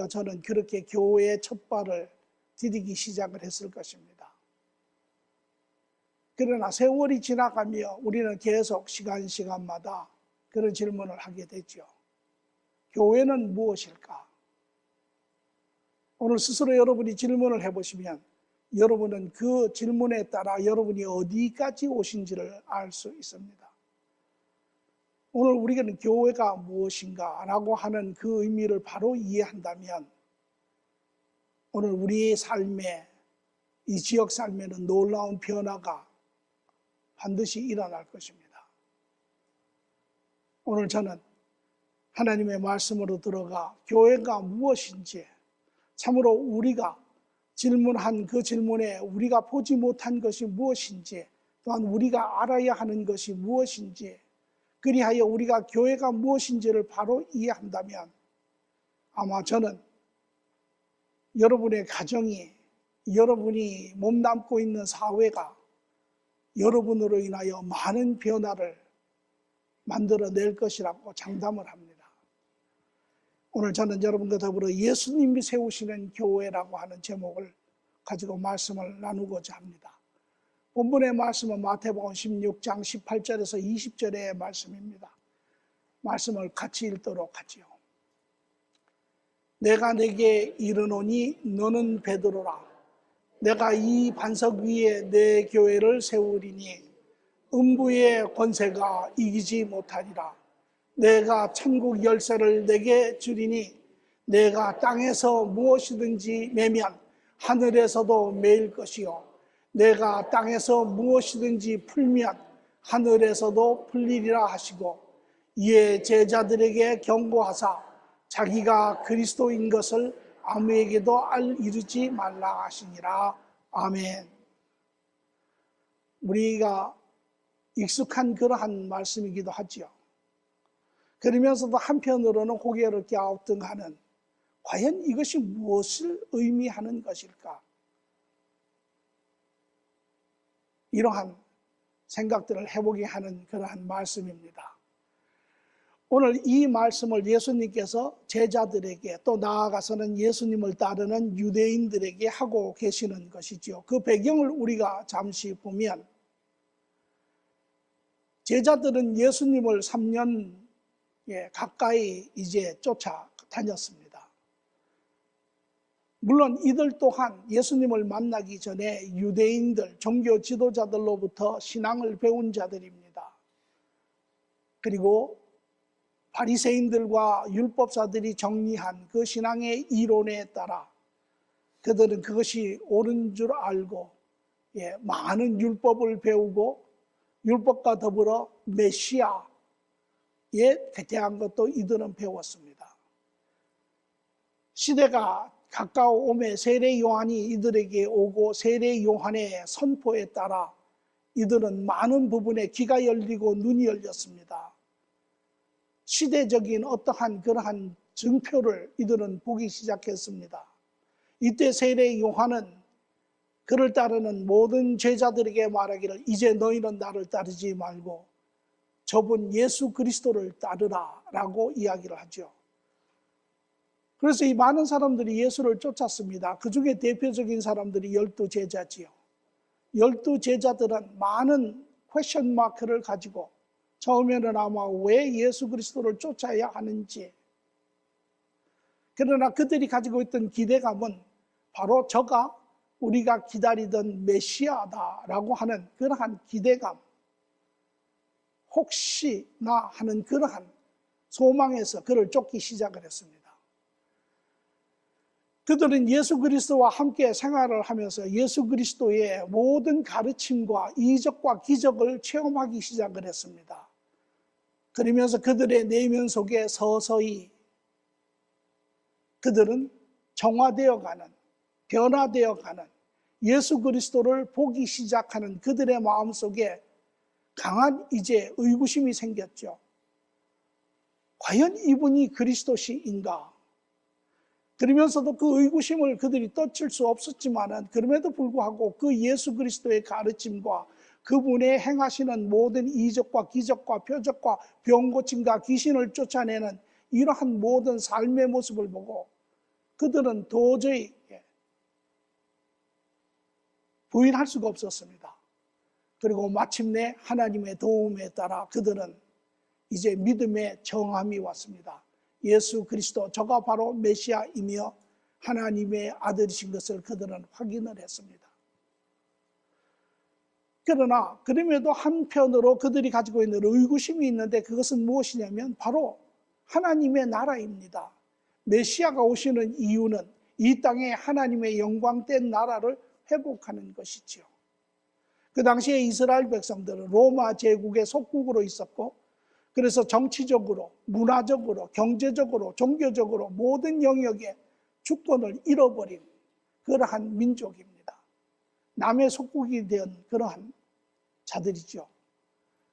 저는 그렇게 교회의 첫 발을 디디기 시작을 했을 것입니다. 그러나 세월이 지나가며 우리는 계속 시간마다 그런 질문을 하게 되죠. 교회는 무엇일까? 오늘 스스로 여러분이 질문을 해보시면 여러분은 그 질문에 따라 여러분이 어디까지 오신지를 알 수 있습니다. 오늘 우리는 교회가 무엇인가 라고 하는 그 의미를 바로 이해한다면 오늘 우리의 삶에, 이 지역 삶에는 놀라운 변화가 반드시 일어날 것입니다. 오늘 저는 하나님의 말씀으로 들어가 교회가 무엇인지 참으로 우리가 질문한 그 질문에 우리가 보지 못한 것이 무엇인지 또한 우리가 알아야 하는 것이 무엇인지 그리하여 우리가 교회가 무엇인지를 바로 이해한다면 아마 저는 여러분의 가정이 여러분이 몸담고 있는 사회가 여러분으로 인하여 많은 변화를 만들어낼 것이라고 장담을 합니다. 오늘 저는 여러분과 더불어 예수님이 세우시는 교회라고 하는 제목을 가지고 말씀을 나누고자 합니다. 본문의 말씀은 마태복음 16장 18절에서 20절의 말씀입니다. 말씀을 같이 읽도록 하지요. 내가 내게 이르노니 너는 베드로라. 내가 이 반석 위에 내 교회를 세우리니 음부의 권세가 이기지 못하리라. 내가 천국 열쇠를 내게 주리니 내가 땅에서 무엇이든지 매면 하늘에서도 매일 것이요 내가 땅에서 무엇이든지 풀면 하늘에서도 풀리리라 하시고 이에 제자들에게 경고하사 자기가 그리스도인 것을 아무에게도 이르지 말라 하시니라. 아멘. 우리가 익숙한 그러한 말씀이기도 하지요. 그러면서도 한편으로는 고개를 갸우뚱하는 과연 이것이 무엇을 의미하는 것일까? 이러한 생각들을 해보게 하는 그러한 말씀입니다. 오늘 이 말씀을 예수님께서 제자들에게 또 나아가서는 예수님을 따르는 유대인들에게 하고 계시는 것이죠. 그 배경을 우리가 잠시 보면 제자들은 예수님을 3년 가까이 이제 쫓아다녔습니다. 물론 이들 또한 예수님을 만나기 전에 유대인들, 종교 지도자들로부터 신앙을 배운 자들입니다. 그리고 바리새인들과 율법사들이 정리한 그 신앙의 이론에 따라 그들은 그것이 옳은 줄 알고 많은 율법을 배우고 율법과 더불어 메시아에 대한 것도 이들은 배웠습니다. 시대가 가까워오매 세례 요한이 이들에게 오고 세례 요한의 선포에 따라 이들은 많은 부분에 귀가 열리고 눈이 열렸습니다. 시대적인 어떠한 그러한 증표를 이들은 보기 시작했습니다. 이때 세례 요한은 그를 따르는 모든 제자들에게 말하기를 이제 너희는 나를 따르지 말고 저분 예수 그리스도를 따르라 라고 이야기를 하죠. 그래서 이 많은 사람들이 예수를 쫓았습니다. 그 중에 대표적인 사람들이 12제자지요. 12제자들은 많은 퀘션 마크를 가지고 처음에는 아마 왜 예수 그리스도를 쫓아야 하는지, 그러나 그들이 가지고 있던 기대감은 바로 저가 우리가 기다리던 메시아다라고 하는 그러한 기대감, 혹시나 하는 그러한 소망에서 그를 쫓기 시작을 했습니다. 그들은 예수 그리스도와 함께 생활을 하면서 예수 그리스도의 모든 가르침과 이적과 기적을 체험하기 시작을 했습니다. 그러면서 그들의 내면 속에 서서히 그들은 정화되어가는, 변화되어가는 예수 그리스도를 보기 시작하는 그들의 마음속에 강한 이제 의구심이 생겼죠. 과연 이분이 그리스도시인가? 그러면서도 그 의구심을 그들이 떠칠 수 없었지만은 그럼에도 불구하고 그 예수 그리스도의 가르침과 그분의 행하시는 모든 이적과 기적과 표적과 병 고침과 귀신을 쫓아내는 이러한 모든 삶의 모습을 보고 그들은 도저히 부인할 수가 없었습니다. 그리고 마침내 하나님의 도움에 따라 그들은 이제 믿음의 정함이 왔습니다. 예수 그리스도, 저가 바로 메시아이며 하나님의 아들이신 것을 그들은 확인을 했습니다. 그러나 그럼에도 한편으로 그들이 가지고 있는 의구심이 있는데, 그것은 무엇이냐면 바로 하나님의 나라입니다. 메시아가 오시는 이유는 이 땅에 하나님의 영광된 나라를 회복하는 것이지요. 그 당시에 이스라엘 백성들은 로마 제국의 속국으로 있었고, 그래서 정치적으로, 문화적으로, 경제적으로, 종교적으로 모든 영역에 주권을 잃어버린 그러한 민족입니다. 남의 속국이 된 그러한 자들이죠.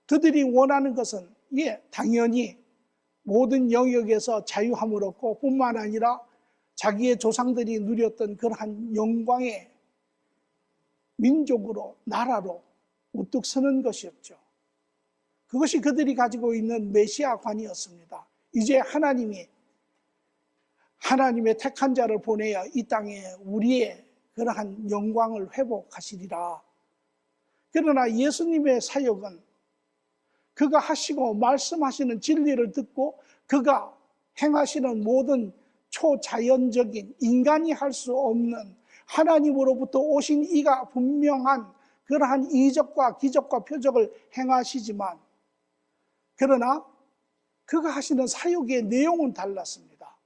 그들이 원하는 것은 당연히 모든 영역에서 자유함을 얻고, 뿐만 아니라 자기의 조상들이 누렸던 그러한 영광의 민족으로, 나라로 우뚝 서는 것이었죠. 그것이 그들이 가지고 있는 메시아관이었습니다. 이제 하나님의 택한 자를 보내어 이 땅에 우리의 그러한 영광을 회복하시리라. 그러나 예수님의 사역은 그가 하시고 말씀하시는 진리를 듣고 그가 행하시는 모든 초자연적인, 인간이 할 수 없는 하나님으로부터 오신 이가 분명한 그러한 이적과 기적과 표적을 행하시지만, 그러나 그가 하시는 사역의 내용은 달랐습니다.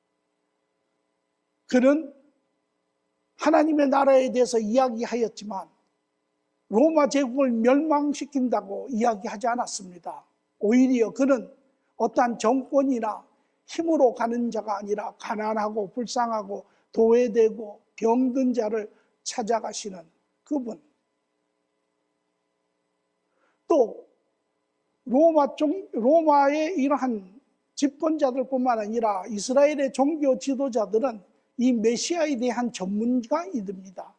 그는 하나님의 나라에 대해서 이야기하였지만 로마 제국을 멸망시킨다고 이야기하지 않았습니다. 오히려 그는 어떠한 정권이나 힘으로 가는 자가 아니라 가난하고 불쌍하고 도외되고 병든 자를 찾아가시는 그분, 또 로마의 이러한 집권자들뿐만 아니라 이스라엘의 종교 지도자들은 이 메시아에 대한 전문가이듭니다.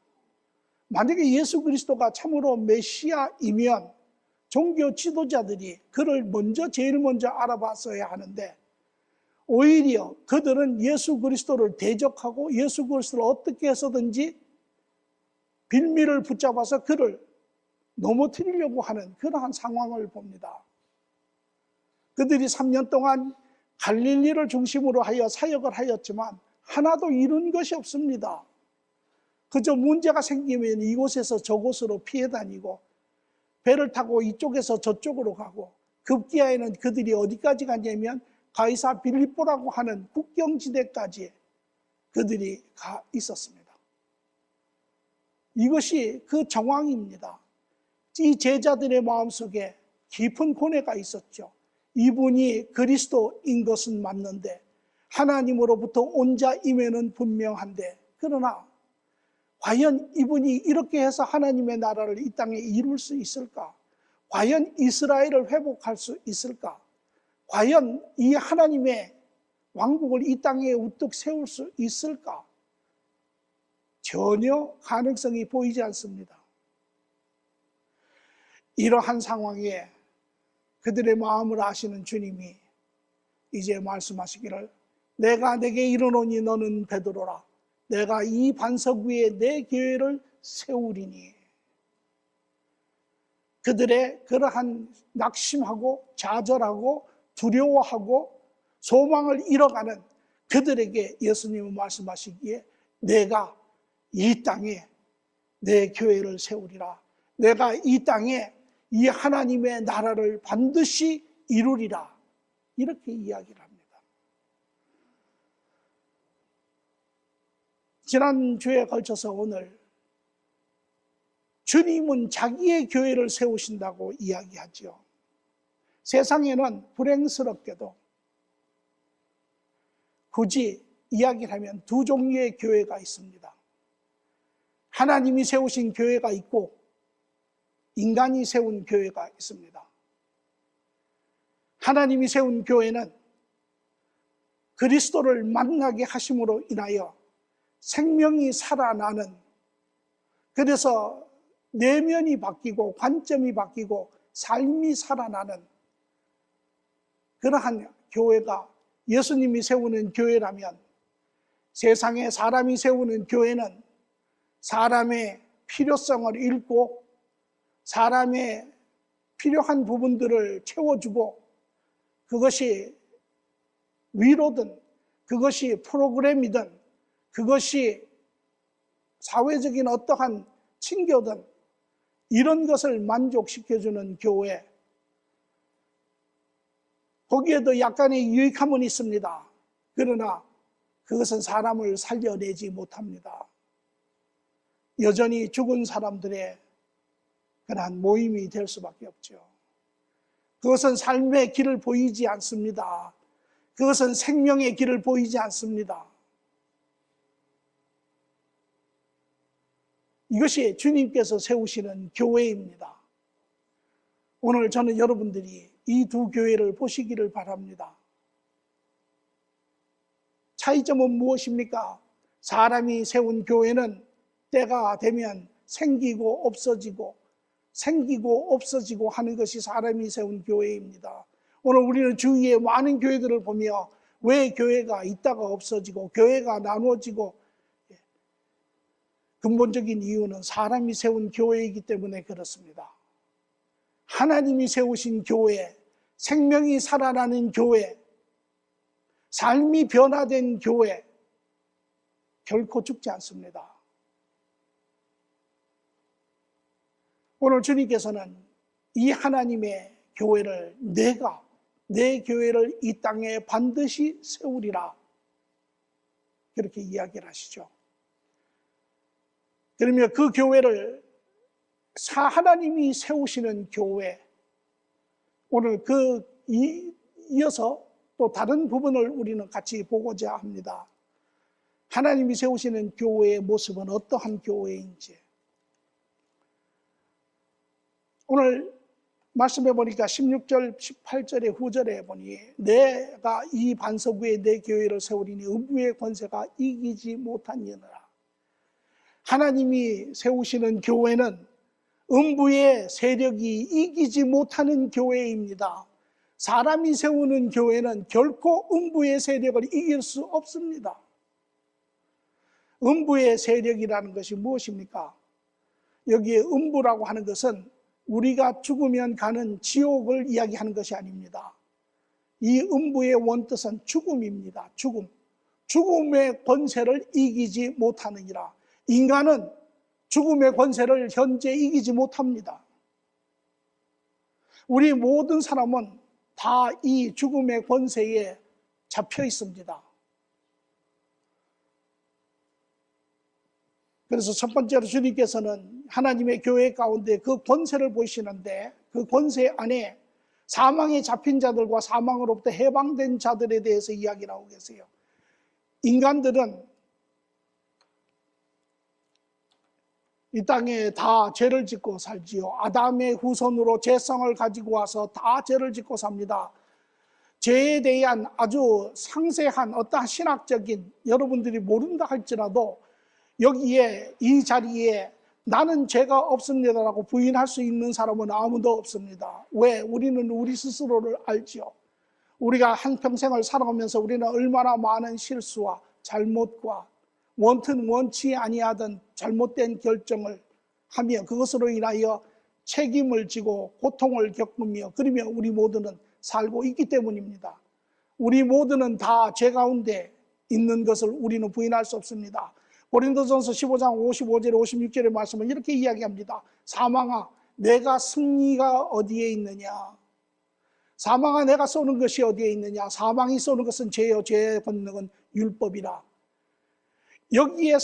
만약에 예수 그리스도가 참으로 메시아이면 종교 지도자들이 그를 제일 먼저 알아봤어야 하는데, 오히려 그들은 예수 그리스도를 대적하고 예수 그리스도를 어떻게 해서든지 빌미를 붙잡아서 그를 넘어뜨리려고 하는 그러한 상황을 봅니다. 그들이 3년 동안 갈릴리를 중심으로 하여 사역을 하였지만 하나도 이룬 것이 없습니다. 그저 문제가 생기면 이곳에서 저곳으로 피해 다니고 배를 타고 이쪽에서 저쪽으로 가고, 급기야에는 그들이 어디까지 갔냐면 가이사 빌립보라고 하는 국경지대까지 그들이 가 있었습니다. 이것이 그 정황입니다. 이 제자들의 마음속에 깊은 고뇌가 있었죠. 이분이 그리스도인 것은 맞는데, 하나님으로부터 온 자임에는 분명한데, 그러나 과연 이분이 이렇게 해서 하나님의 나라를 이 땅에 이룰 수 있을까? 과연 이스라엘을 회복할 수 있을까? 과연 이 하나님의 왕국을 이 땅에 우뚝 세울 수 있을까? 전혀 가능성이 보이지 않습니다. 이러한 상황에 그들의 마음을 아시는 주님이 이제 말씀하시기를, 내가 내게 이르노니 너는 베드로라. 내가 이 반석 위에 내 교회를 세우리니. 그들의 그러한 낙심하고 좌절하고 두려워하고 소망을 잃어가는 그들에게 예수님은 말씀하시기에, 내가 이 땅에 내 교회를 세우리라. 내가 이 땅에 이 하나님의 나라를 반드시 이루리라. 이렇게 이야기를 합니다. 지난주에 걸쳐서 오늘 주님은 자기의 교회를 세우신다고 이야기하죠. 세상에는 불행스럽게도 굳이 이야기를 하면 두 종류의 교회가 있습니다. 하나님이 세우신 교회가 있고 인간이 세운 교회가 있습니다. 하나님이 세운 교회는 그리스도를 만나게 하심으로 인하여 생명이 살아나는, 그래서 내면이 바뀌고 관점이 바뀌고 삶이 살아나는 그러한 교회가 예수님이 세우는 교회라면, 세상에 사람이 세우는 교회는 사람의 필요성을 읽고 사람의 필요한 부분들을 채워주고 그것이 위로든 그것이 프로그램이든 그것이 사회적인 어떠한 친교든 이런 것을 만족시켜주는 교회, 거기에도 약간의 유익함은 있습니다. 그러나 그것은 사람을 살려내지 못합니다. 여전히 죽은 사람들의 그러한 모임이 될 수밖에 없죠. 그것은 삶의 길을 보이지 않습니다. 그것은 생명의 길을 보이지 않습니다. 이것이 주님께서 세우시는 교회입니다. 오늘 저는 여러분들이 이 두 교회를 보시기를 바랍니다. 차이점은 무엇입니까? 사람이 세운 교회는 때가 되면 생기고 없어지고 하는 것이 사람이 세운 교회입니다. 오늘 우리는 주위에 많은 교회들을 보며 왜 교회가 있다가 없어지고 교회가 나누어지고, 근본적인 이유는 사람이 세운 교회이기 때문에 그렇습니다. 하나님이 세우신 교회, 생명이 살아나는 교회, 삶이 변화된 교회, 결코 죽지 않습니다. 오늘 주님께서는 이 하나님의 교회를 내 교회를 이 땅에 반드시 세우리라 그렇게 이야기를 하시죠. 그러면 그 교회를 하나님이 세우시는 교회, 오늘 이어서 또 다른 부분을 우리는 같이 보고자 합니다. 하나님이 세우시는 교회의 모습은 어떠한 교회인지. 오늘 말씀해 보니까 16절, 18절의 후절에 보니 내가 이 반석 위에 내 교회를 세우리니 음부의 권세가 이기지 못하니라. 하나님이 세우시는 교회는 음부의 세력이 이기지 못하는 교회입니다. 사람이 세우는 교회는 결코 음부의 세력을 이길 수 없습니다. 음부의 세력이라는 것이 무엇입니까? 여기에 음부라고 하는 것은 우리가 죽으면 가는 지옥을 이야기하는 것이 아닙니다. 이 음부의 원뜻은 죽음입니다. 죽음의 권세를 이기지 못하느니라. 인간은 죽음의 권세를 현재 이기지 못합니다. 우리 모든 사람은 다 이 죽음의 권세에 잡혀 있습니다. 그래서 첫 번째로 주님께서는 하나님의 교회 가운데 그 권세를 보이시는데 그 권세 안에 사망에 잡힌 자들과 사망으로부터 해방된 자들에 대해서 이야기를 하고 계세요. 인간들은 이 땅에 다 죄를 짓고 살지요. 아담의 후손으로 죄성을 가지고 와서 다 죄를 짓고 삽니다. 죄에 대한 아주 상세한 어떠한 신학적인, 여러분들이 모른다 할지라도 여기에 이 자리에 나는 죄가 없습니다라고 부인할 수 있는 사람은 아무도 없습니다. 왜? 우리는 우리 스스로를 알지요. 우리가 한평생을 살아가면서 우리는 얼마나 많은 실수와 잘못과 원튼 원치 아니하던 잘못된 결정을 하며 그것으로 인하여 책임을 지고 고통을 겪으며 그러며 우리 모두는 살고 있기 때문입니다. 우리 모두는 다 죄 가운데 있는 것을 우리는 부인할 수 없습니다. 고린도전서 15장 55절에 56절의 말씀은 이렇게 이야기합니다. 사망아 내가 승리가 어디에 있느냐? 사망아 내가 쏘는 것이 어디에 있느냐? 사망이 쏘는 것은 죄요 죄의 권능은 율법이라. 여기에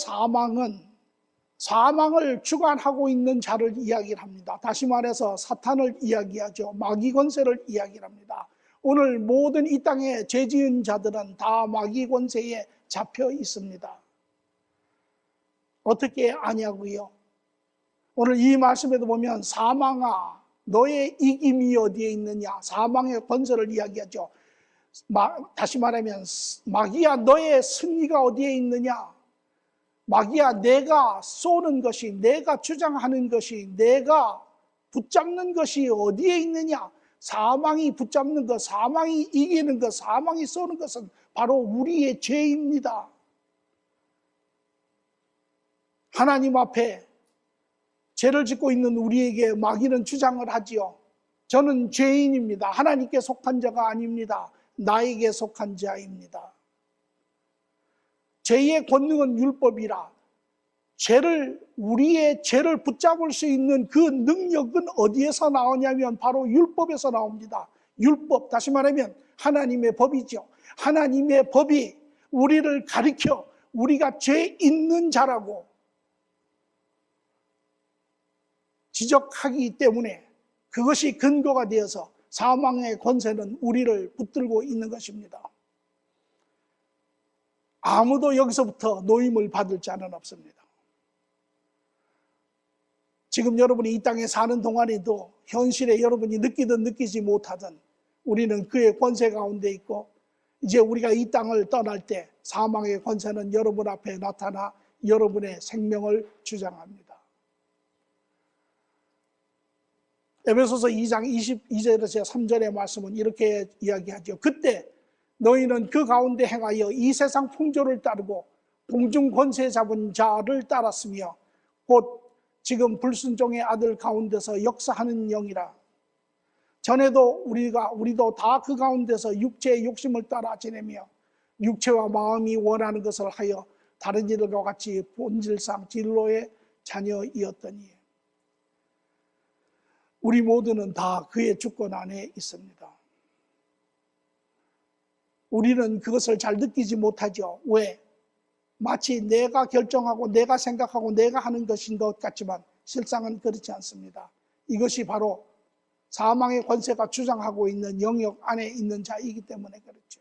사망을 주관하고 있는 자를 이야기를 합니다. 다시 말해서 사탄을 이야기하죠. 마귀 권세를 이야기를 합니다. 오늘 모든 이 땅에 죄 지은 자들은 다 마귀 권세에 잡혀 있습니다. 어떻게 아냐고요? 오늘 이 말씀에도 보면 사망아 너의 이김이 어디에 있느냐? 사망의 권세를 이야기하죠. 다시 말하면 마귀야 너의 승리가 어디에 있느냐? 마귀야 내가 쏘는 것이, 내가 주장하는 것이, 내가 붙잡는 것이 어디에 있느냐? 사망이 붙잡는 것, 사망이 이기는 것, 사망이 쏘는 것은 바로 우리의 죄입니다. 하나님 앞에 죄를 짓고 있는 우리에게 마귀는 주장을 하지요. 저는 죄인입니다. 하나님께 속한 자가 아닙니다. 나에게 속한 자입니다. 죄의 권능은 율법이라 우리의 죄를 붙잡을 수 있는 그 능력은 어디에서 나오냐면 바로 율법에서 나옵니다. 율법, 다시 말하면 하나님의 법이죠. 하나님의 법이 우리를 가리켜 우리가 죄 있는 자라고 지적하기 때문에 그것이 근거가 되어서 사망의 권세는 우리를 붙들고 있는 것입니다. 아무도 여기서부터 노임을 받을 자는 없습니다. 지금 여러분이 이 땅에 사는 동안에도 현실에 여러분이 느끼든 느끼지 못하든 우리는 그의 권세 가운데 있고, 이제 우리가 이 땅을 떠날 때 사망의 권세는 여러분 앞에 나타나 여러분의 생명을 주장합니다. 에베소서 2장 22절에서 3절의 말씀은 이렇게 이야기하죠. 그때 너희는 그 가운데 행하여 이 세상 풍조를 따르고 공중 권세 잡은 자를 따랐으며 곧 지금 불순종의 아들 가운데서 역사하는 영이라. 전에도 우리도 다 그 가운데서 육체의 욕심을 따라 지내며 육체와 마음이 원하는 것을 하여 다른 이들과 같이 본질상 진로의 자녀이었더니 우리 모두는 다 그의 주권 안에 있습니다. 우리는 그것을 잘 느끼지 못하죠. 왜? 마치 내가 결정하고 내가 생각하고 내가 하는 것인 것 같지만 실상은 그렇지 않습니다. 이것이 바로 사망의 권세가 주장하고 있는 영역 안에 있는 자이기 때문에 그렇죠.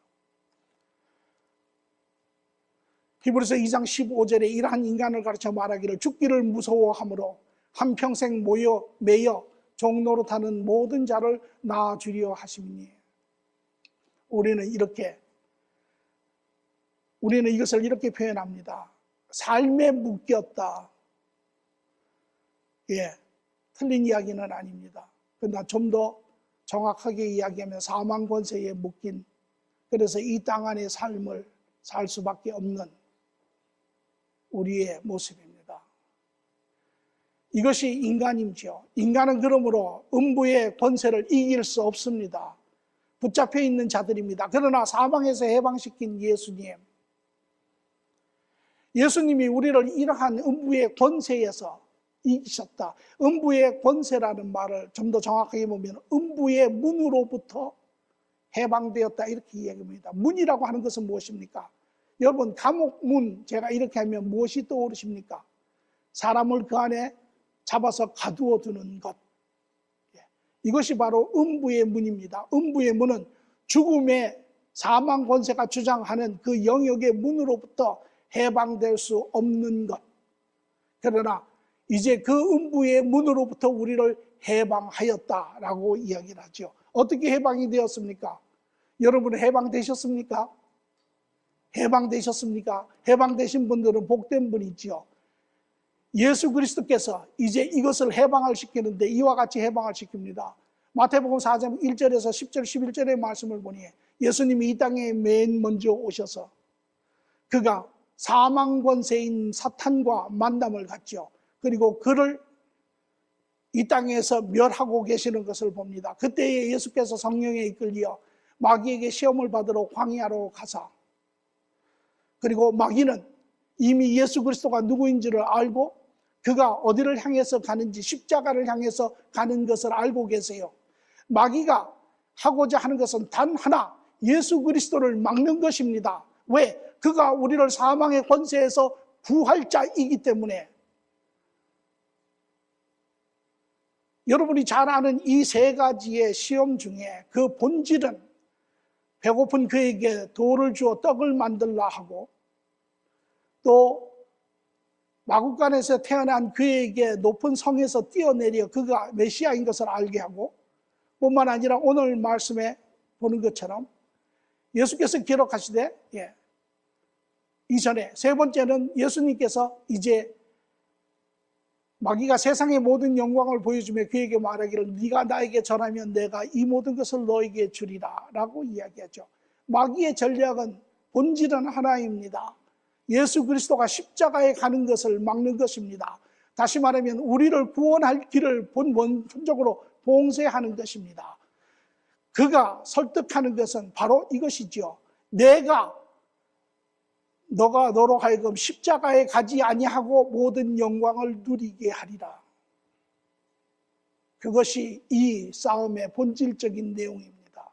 히브리서 2장 15절에 이러한 인간을 가르쳐 말하기를 죽기를 무서워하므로 한평생 매여 종노릇하는 모든 자를 낳아주려 하심이니. 우리는 이것을 이렇게 표현합니다. 삶에 묶였다. 틀린 이야기는 아닙니다. 그러나 좀 더 정확하게 이야기하면 사망 권세에 묶인, 그래서 이 땅 안의 삶을 살 수밖에 없는 우리의 모습입니다. 이것이 인간이죠. 인간은 그러므로 음부의 권세를 이길 수 없습니다. 붙잡혀 있는 자들입니다. 그러나 사망에서 해방시킨 예수님이 우리를 이러한 음부의 권세에서 이기셨다. 음부의 권세라는 말을 좀 더 정확하게 보면 음부의 문으로부터 해방되었다 이렇게 이야기합니다. 문이라고 하는 것은 무엇입니까? 여러분, 감옥 문 제가 이렇게 하면 무엇이 떠오르십니까? 사람을 그 안에 잡아서 가두어 두는 것. 이것이 바로 음부의 문입니다. 음부의 문은 죽음의 사망 권세가 주장하는 그 영역의 문으로부터 해방될 수 없는 것. 그러나 이제 그 음부의 문으로부터 우리를 해방하였다라고 이야기를 하죠. 어떻게 해방이 되었습니까? 여러분 해방되셨습니까? 해방되셨습니까? 해방되신 분들은 복된 분이지요. 예수 그리스도께서 이제 이것을 해방을 시키는데 이와 같이 해방을 시킵니다. 마태복음 4장 1절에서 10절, 11절의 말씀을 보니 예수님이 이 땅에 맨 먼저 오셔서 그가 사망 권세인 사탄과 만남을 갖죠. 그리고 그를 이 땅에서 멸하고 계시는 것을 봅니다. 그때에 예수께서 성령에 이끌려 마귀에게 시험을 받으러 광야로 가사, 그리고 마귀는 이미 예수 그리스도가 누구인지를 알고 그가 어디를 향해서 가는지, 십자가를 향해서 가는 것을 알고 계세요. 마귀가 하고자 하는 것은 단 하나, 예수 그리스도를 막는 것입니다. 왜? 그가 우리를 사망의 권세에서 구할 자이기 때문에. 여러분이 잘 아는 이 세 가지의 시험 중에 그 본질은 배고픈 그에게 돌을 주어 떡을 만들라 하고, 또 마구간에서 태어난 그에게 높은 성에서 뛰어내려 그가 메시아인 것을 알게 하고, 뿐만 아니라 오늘 말씀에 보는 것처럼 예수께서 기록하시되 이전에 세 번째는 예수님께서 이제 마귀가 세상의 모든 영광을 보여주며 그에게 말하기를 네가 나에게 전하면 내가 이 모든 것을 너에게 주리라 라고 이야기하죠. 마귀의 전략은 본질은 하나입니다. 예수 그리스도가 십자가에 가는 것을 막는 것입니다. 다시 말하면 우리를 구원할 길을 원천적으로 봉쇄하는 것입니다. 그가 설득하는 것은 바로 이것이지요. 너가 너로 하여금 십자가에 가지 아니하고 모든 영광을 누리게 하리라. 그것이 이 싸움의 본질적인 내용입니다.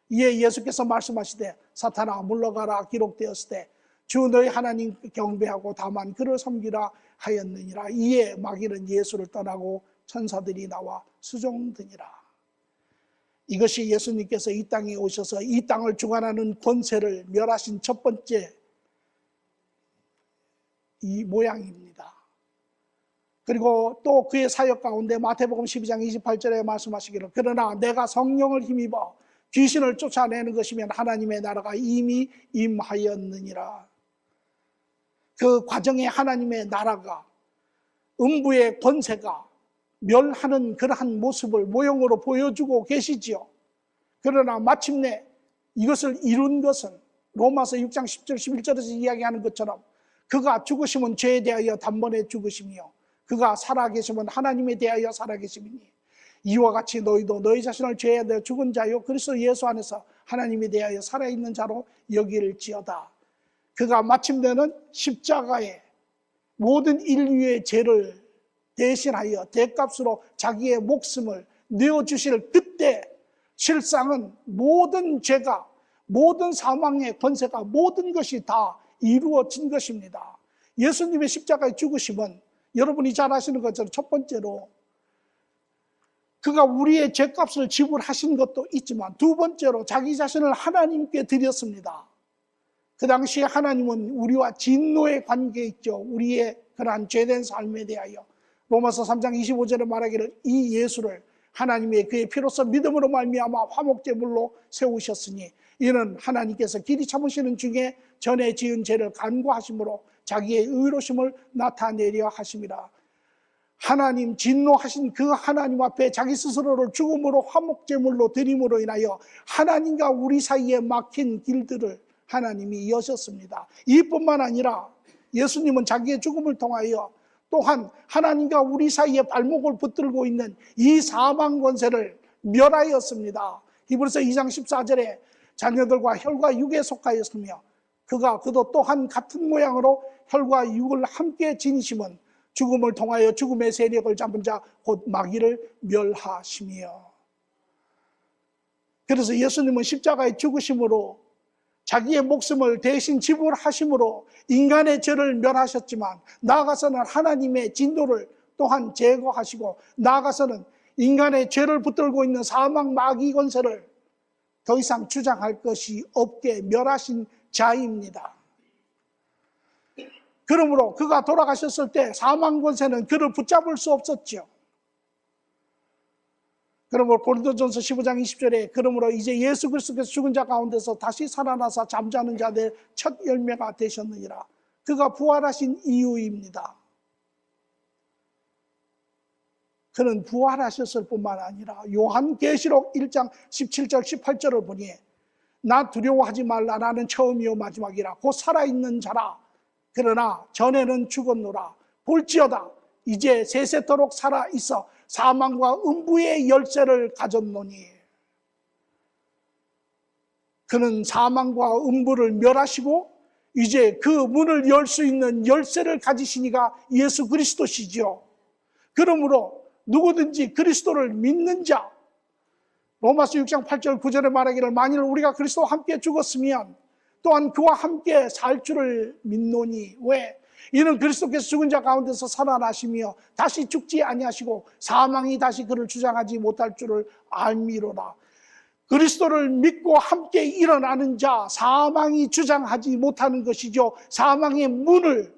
이에 예수께서 말씀하시되 사탄아 물러가라 기록되었을 때 주 너희 하나님 경배하고 다만 그를 섬기라 하였느니라. 이에 마귀는 예수를 떠나고 천사들이 나와 수종드니라. 이것이 예수님께서 이 땅에 오셔서 이 땅을 주관하는 권세를 멸하신 첫 번째 이 모양입니다. 그리고 또 그의 사역 가운데 마태복음 12장 28절에 말씀하시기를 그러나 내가 성령을 힘입어 귀신을 쫓아내는 것이면 하나님의 나라가 이미 임하였느니라. 그 과정에 하나님의 나라가 음부의 권세가 멸하는 그러한 모습을 모형으로 보여주고 계시지요. 그러나 마침내 이것을 이룬 것은 로마서 6장 10절 11절에서 이야기하는 것처럼 그가 죽으심은 죄에 대하여 단번에 죽으심이요 그가 살아계심은 하나님에 대하여 살아계심이니 이와 같이 너희도 너희 자신을 죄에 대하여 죽은 자요 그리스도 예수 안에서 하나님에 대하여 살아있는 자로 여길지어다. 그가 마침내는 십자가에 모든 인류의 죄를 대신하여 대값으로 자기의 목숨을 내어주실 그때 실상은 모든 죄가 모든 사망의 권세가 모든 것이 다 이루어진 것입니다. 예수님의 십자가의 죽으심은 여러분이 잘 아시는 것처럼 첫 번째로 그가 우리의 죄값을 지불하신 것도 있지만 두 번째로 자기 자신을 하나님께 드렸습니다. 그 당시에 하나님은 우리와 진노의 관계에 있죠. 우리의 그러한 죄된 삶에 대하여 로마서 3장 25절에 말하기를 이 예수를 하나님의 그의 피로써 믿음으로 말미암아 화목제물로 세우셨으니 이는 하나님께서 길이 참으시는 중에 전에 지은 죄를 간구하심으로 자기의 의로심을 나타내려 하심이라. 하나님 진노하신 그 하나님 앞에 자기 스스로를 죽음으로 화목제물로 드림으로 인하여 하나님과 우리 사이에 막힌 길들을 하나님이 여셨습니다. 이뿐만 아니라 예수님은 자기의 죽음을 통하여 또한 하나님과 우리 사이에 발목을 붙들고 있는 이 사망 권세를 멸하였습니다. 히브리서 2장 14절에 자녀들과 혈과 육에 속하였으며 그도 또한 같은 모양으로 혈과 육을 함께 지니심은 죽음을 통하여 죽음의 세력을 잡은 자 곧 마귀를 멸하심이요. 그래서 예수님은 십자가의 죽으심으로 자기의 목숨을 대신 지불하심으로 인간의 죄를 멸하셨지만 나아가서는 하나님의 진노를 또한 제거하시고 나아가서는 인간의 죄를 붙들고 있는 사망 마귀 권세를 더 이상 주장할 것이 없게 멸하신 자입니다. 그러므로 그가 돌아가셨을 때 사망 권세는 그를 붙잡을 수 없었죠. 그러므로 고린도전서 15장 20절에 그러므로 이제 예수 그리스도께서 죽은 자 가운데서 다시 살아나사 잠자는 자들의 첫 열매가 되셨느니라. 그가 부활하신 이유입니다. 그는 부활하셨을 뿐만 아니라 요한계시록 1장 17절 18절을 보니 나 두려워하지 말라 나는 처음이요 마지막이라 곧 살아있는 자라. 그러나 전에는 죽었노라. 볼지어다 이제 세세토록 살아있어 사망과 음부의 열쇠를 가졌노니. 그는 사망과 음부를 멸하시고 이제 그 문을 열 수 있는 열쇠를 가지시니가 예수 그리스도시죠. 그러므로 누구든지 그리스도를 믿는 자, 로마서 6장 8절 9절에 말하기를 만일 우리가 그리스도와 함께 죽었으면 또한 그와 함께 살 줄을 믿노니. 왜? 이는 그리스도께서 죽은 자 가운데서 살아나시며 다시 죽지 아니하시고 사망이 다시 그를 주장하지 못할 줄을 알미로라. 그리스도를 믿고 함께 일어나는 자 사망이 주장하지 못하는 것이죠. 사망의 문을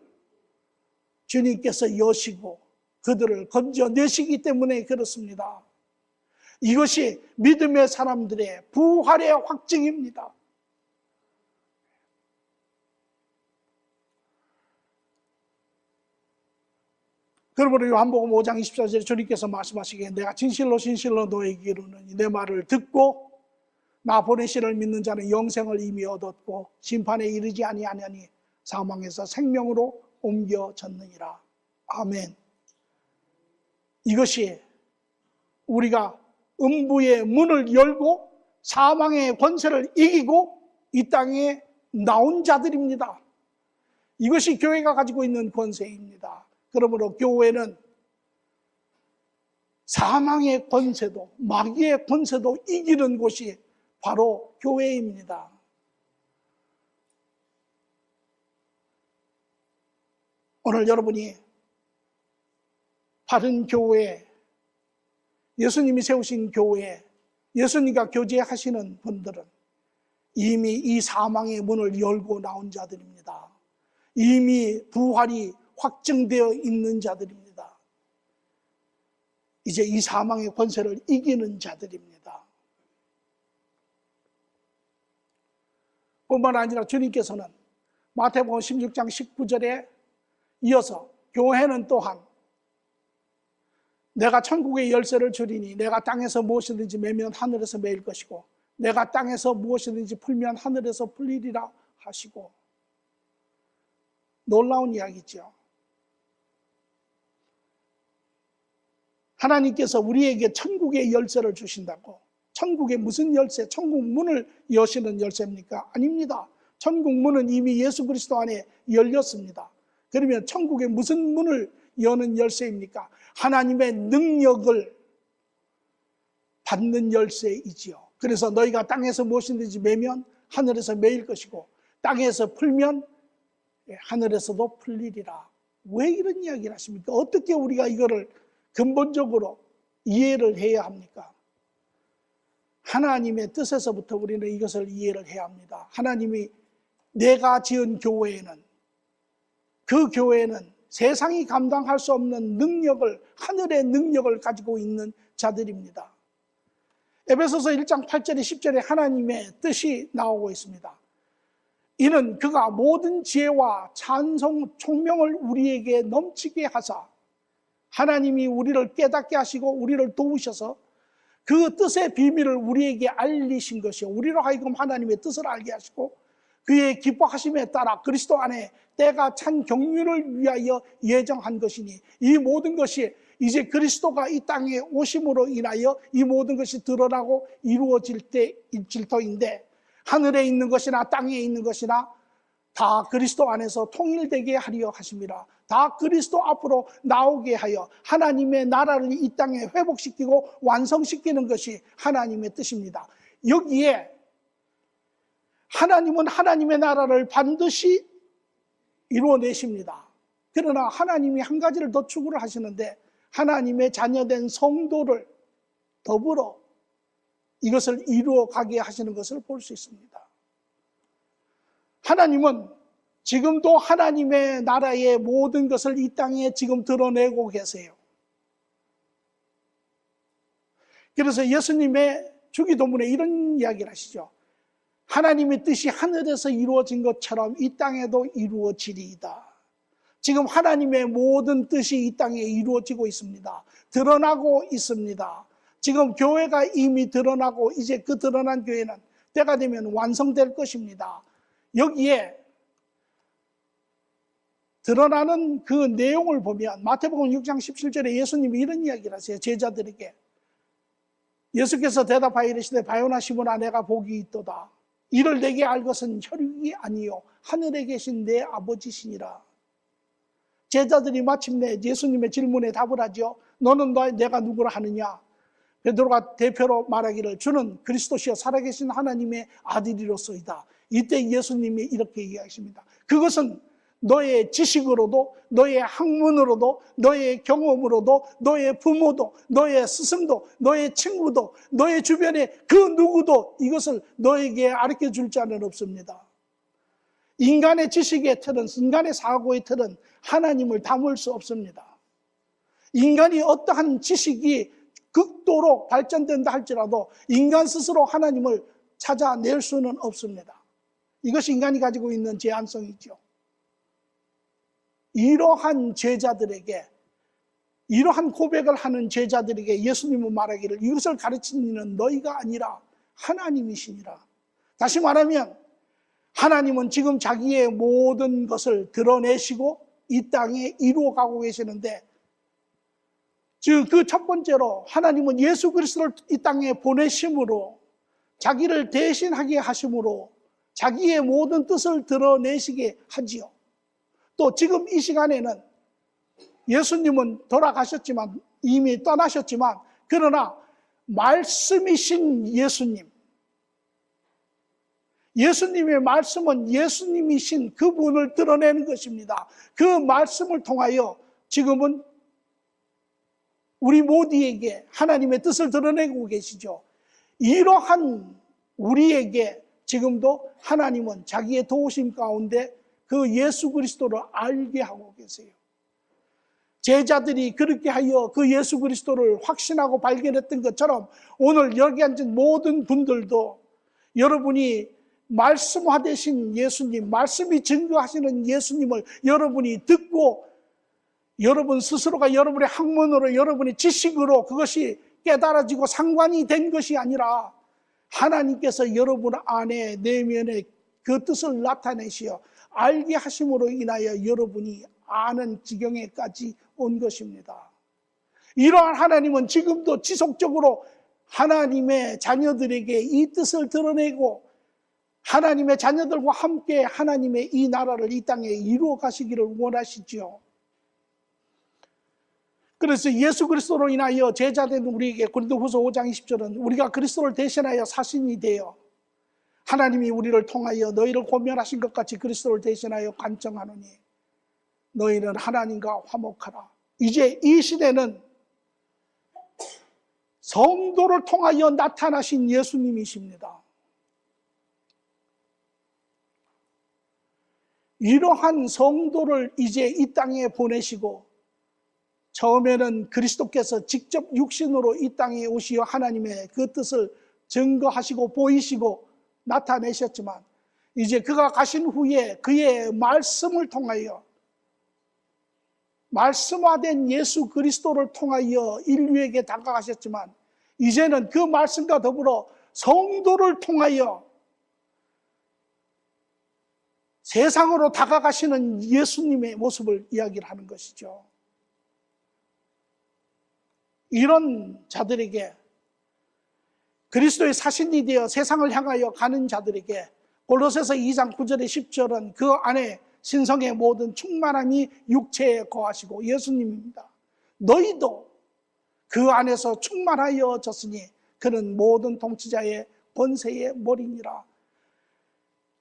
주님께서 여시고 그들을 건져내시기 때문에 그렇습니다. 이것이 믿음의 사람들의 부활의 확증입니다. 그러므로 요한복음 5장 24절에 주님께서 말씀하시기에 내가 진실로 진실로 너에게 이르노니 내 말을 듣고 나 보내시를 믿는 자는 영생을 이미 얻었고 심판에 이르지 아니하나니 사망에서 생명으로 옮겨졌느니라. 아멘. 이것이 우리가 음부의 문을 열고 사망의 권세를 이기고 이 땅에 나온 자들입니다. 이것이 교회가 가지고 있는 권세입니다. 그러므로 교회는 사망의 권세도 마귀의 권세도 이기는 곳이 바로 교회입니다. 오늘 여러분이 바른 교회, 예수님이 세우신 교회, 예수님과 교제하시는 분들은 이미 이 사망의 문을 열고 나온 자들입니다. 이미 부활이 확정되어 있는 자들입니다. 이제 이 사망의 권세를 이기는 자들입니다. 뿐만 아니라 주님께서는 마태복음 16장 19절에 이어서 교회는 또한 내가 천국의 열쇠를 주리니 내가 땅에서 무엇이든지 매면 하늘에서 매일 것이고 내가 땅에서 무엇이든지 풀면 하늘에서 풀리리라 하시고, 놀라운 이야기죠. 하나님께서 우리에게 천국의 열쇠를 주신다고. 천국의 무슨 열쇠? 천국 문을 여시는 열쇠입니까? 아닙니다. 천국 문은 이미 예수 그리스도 안에 열렸습니다. 그러면 천국의 무슨 문을 여는 열쇠입니까? 하나님의 능력을 받는 열쇠이지요. 그래서 너희가 땅에서 무엇이든지 매면 하늘에서 매일 것이고 땅에서 풀면 하늘에서도 풀리리라. 왜 이런 이야기를 하십니까? 어떻게 우리가 이거를 근본적으로 이해를 해야 합니까? 하나님의 뜻에서부터 우리는 이것을 이해를 해야 합니다. 하나님이 내가 지은 교회에는, 그 교회는 세상이 감당할 수 없는 능력을, 하늘의 능력을 가지고 있는 자들입니다. 에베소서 1장 8절에 10절에 하나님의 뜻이 나오고 있습니다. 이는 그가 모든 지혜와 찬송, 총명을 우리에게 넘치게 하사 하나님이 우리를 깨닫게 하시고 우리를 도우셔서 그 뜻의 비밀을 우리에게 알리신 것이요, 우리로 하여금 하나님의 뜻을 알게 하시고 그의 기뻐하심에 따라 그리스도 안에 때가 찬 경륜을 위하여 예정한 것이니, 이 모든 것이 이제 그리스도가 이 땅에 오심으로 인하여 이 모든 것이 드러나고 이루어질 터인데, 하늘에 있는 것이나 땅에 있는 것이나 다 그리스도 안에서 통일되게 하려 하심이라. 다 그리스도 앞으로 나오게 하여 하나님의 나라를 이 땅에 회복시키고 완성시키는 것이 하나님의 뜻입니다. 여기에 하나님은 하나님의 나라를 반드시 이루어내십니다. 그러나 하나님이 한 가지를 더 추구를 하시는데, 하나님의 자녀된 성도를 더불어 이것을 이루어가게 하시는 것을 볼 수 있습니다. 하나님은 지금도 하나님의 나라의 모든 것을 이 땅에 지금 드러내고 계세요. 그래서 예수님의 주기도문에 이런 이야기를 하시죠. 하나님의 뜻이 하늘에서 이루어진 것처럼 이 땅에도 이루어지리이다. 지금 하나님의 모든 뜻이 이 땅에 이루어지고 있습니다. 드러나고 있습니다. 지금 교회가 이미 드러나고 이제 그 드러난 교회는 때가 되면 완성될 것입니다. 여기에 드러나는 그 내용을 보면 마태복음 6장 17절에 예수님이 이런 이야기를 하세요. 제자들에게. 예수께서 대답하여 이르시되 바요나 시몬아 내가 복이 있도다. 이를 내게 알 것은 혈육이 아니요 하늘에 계신 내 아버지시니라. 제자들이 마침내 예수님의 질문에 답을 하죠. 너는 내가 누구라 하느냐? 베드로가 대표로 말하기를 주는 그리스도시여 살아계신 하나님의 아들이로소이다. 이때 예수님이 이렇게 이야기하십니다. 그것은 너의 지식으로도, 너의 학문으로도, 너의 경험으로도, 너의 부모도, 너의 스승도, 너의 친구도, 너의 주변에 그 누구도 이것을 너에게 가르쳐줄 자는 없습니다. 인간의 지식의 틀은, 인간의 사고의 틀은 하나님을 담을 수 없습니다. 인간이 어떠한 지식이 극도로 발전된다 할지라도 인간 스스로 하나님을 찾아낼 수는 없습니다. 이것이 인간이 가지고 있는 제한성이죠. 이러한 제자들에게, 이러한 고백을 하는 제자들에게 예수님은 말하기를 이것을 가르치는 너희가 아니라 하나님이시니라. 다시 말하면 하나님은 지금 자기의 모든 것을 드러내시고 이 땅에 이루어가고 계시는데, 즉 그 첫 번째로 하나님은 예수 그리스도를 이 땅에 보내심으로, 자기를 대신하게 하심으로 자기의 모든 뜻을 드러내시게 하지요. 또 지금 이 시간에는 예수님은 돌아가셨지만, 이미 떠나셨지만, 그러나 말씀이신 예수님, 예수님의 말씀은 예수님이신 그분을 드러내는 것입니다. 그 말씀을 통하여 지금은 우리 모두에게 하나님의 뜻을 드러내고 계시죠. 이러한 우리에게 지금도 하나님은 자기의 도우심 가운데 그 예수 그리스도를 알게 하고 계세요. 제자들이 그렇게 하여 그 예수 그리스도를 확신하고 발견했던 것처럼 오늘 여기 앉은 모든 분들도 여러분이 말씀화되신 예수님, 말씀이 증거하시는 예수님을 여러분이 듣고 여러분 스스로가 여러분의 학문으로, 여러분의 지식으로 그것이 깨달아지고 상관이 된 것이 아니라 하나님께서 여러분 안에 내면에 그 뜻을 나타내시어 알게 하심으로 인하여 여러분이 아는 지경에까지 온 것입니다. 이러한 하나님은 지금도 지속적으로 하나님의 자녀들에게 이 뜻을 드러내고 하나님의 자녀들과 함께 하나님의 이 나라를 이 땅에 이루어 가시기를 원하시죠. 그래서 예수 그리스도로 인하여 제자된 우리에게 고린도후서 5장 20절은 우리가 그리스도를 대신하여 사신이 되어 하나님이 우리를 통하여 너희를 고면하신 것 같이 그리스도를 대신하여 간청하노니 너희는 하나님과 화목하라. 이제 이 시대는 성도를 통하여 나타나신 예수님이십니다. 이러한 성도를 이제 이 땅에 보내시고 처음에는 그리스도께서 직접 육신으로 이 땅에 오시어 하나님의 그 뜻을 증거하시고 보이시고 나타내셨지만 이제 그가 가신 후에 그의 말씀을 통하여 말씀화된 예수 그리스도를 통하여 인류에게 다가가셨지만 이제는 그 말씀과 더불어 성도를 통하여 세상으로 다가가시는 예수님의 모습을 이야기를 하는 것이죠. 이런 자들에게 그리스도의 사신이 되어 세상을 향하여 가는 자들에게 골로새서 2장 9절에 10절은 그 안에 신성의 모든 충만함이 육체에 거하시고 예수님입니다. 너희도 그 안에서 충만하여졌으니 그는 모든 통치자의 권세의 머리니라.